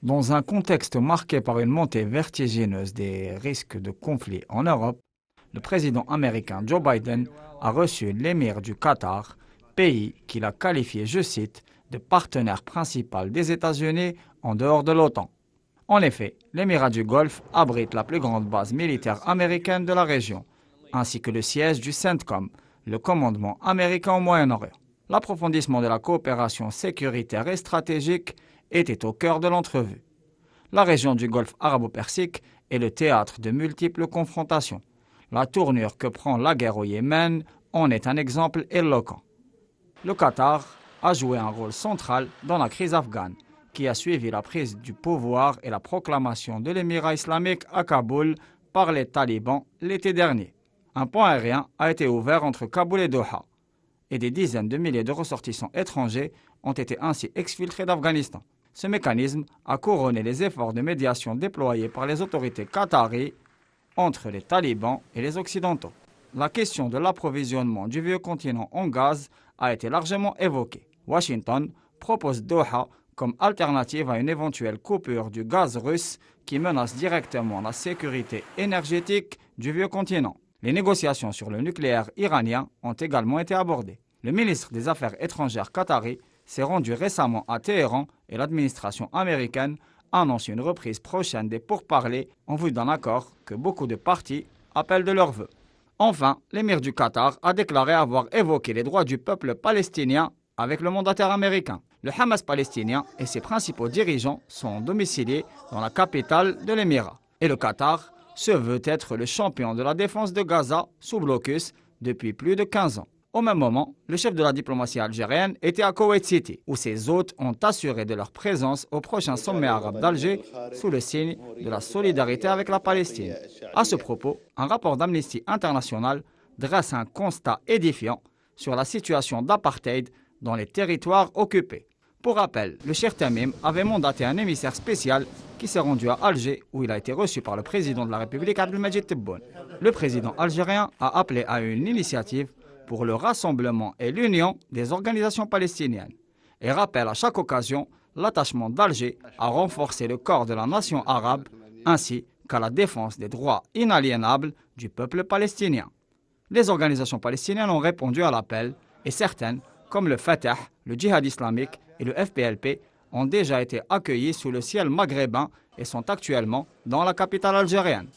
Dans un contexte marqué par une montée vertigineuse des risques de conflit en Europe, le président américain Joe Biden a reçu l'émir du Qatar, pays qu'il a qualifié, je cite, de partenaire principal des États-Unis en dehors de l'OTAN. En effet, l'émirat du Golfe abrite la plus grande base militaire américaine de la région, ainsi que le siège du CENTCOM, le commandement américain au Moyen-Orient. L'approfondissement de la coopération sécuritaire et stratégique était au cœur de l'entrevue. La région du Golfe arabo-persique est le théâtre de multiples confrontations. La tournure que prend la guerre au Yémen en est un exemple éloquent. Le Qatar a joué un rôle central dans la crise afghane, qui a suivi la prise du pouvoir et la proclamation de l'émirat islamique à Kaboul par les talibans l'été dernier. Un pont aérien a été ouvert entre Kaboul et Doha, et des dizaines de milliers de ressortissants étrangers ont été ainsi exfiltrés d'Afghanistan. Ce mécanisme a couronné les efforts de médiation déployés par les autorités qataries entre les talibans et les Occidentaux. La question de l'approvisionnement du vieux continent en gaz a été largement évoquée. Washington propose Doha comme alternative à une éventuelle coupure du gaz russe qui menace directement la sécurité énergétique du vieux continent. Les négociations sur le nucléaire iranien ont également été abordées. Le ministre des Affaires étrangères qatari s'est rendu récemment à Téhéran et l'administration américaine annonce une reprise prochaine des pourparlers en vue d'un accord que beaucoup de parties appellent de leur vœu. Enfin, l'émir du Qatar a déclaré avoir évoqué les droits du peuple palestinien avec le mandataire américain. Le Hamas palestinien et ses principaux dirigeants sont domiciliés dans la capitale de l'émirat. Et le Qatar se veut être le champion de la défense de Gaza sous blocus depuis plus de 15 ans. Au même moment, le chef de la diplomatie algérienne était à Koweït City, où ses hôtes ont assuré de leur présence au prochain sommet arabe d'Alger sous le signe de la solidarité avec la Palestine. À ce propos, un rapport d'Amnesty International dresse un constat édifiant sur la situation d'apartheid dans les territoires occupés. Pour rappel, le Cheikh Tamim avait mandaté un émissaire spécial qui s'est rendu à Alger où il a été reçu par le président de la République Abdelmadjid Tebboune. Le président algérien a appelé à une initiative pour le rassemblement et l'union des organisations palestiniennes et rappelle à chaque occasion l'attachement d'Alger à renforcer le corps de la nation arabe ainsi qu'à la défense des droits inaliénables du peuple palestinien. Les organisations palestiniennes ont répondu à l'appel et certaines, comme le Fatah, le Djihad islamique et le FPLP, ont déjà été accueillies sous le ciel maghrébin et sont actuellement dans la capitale algérienne.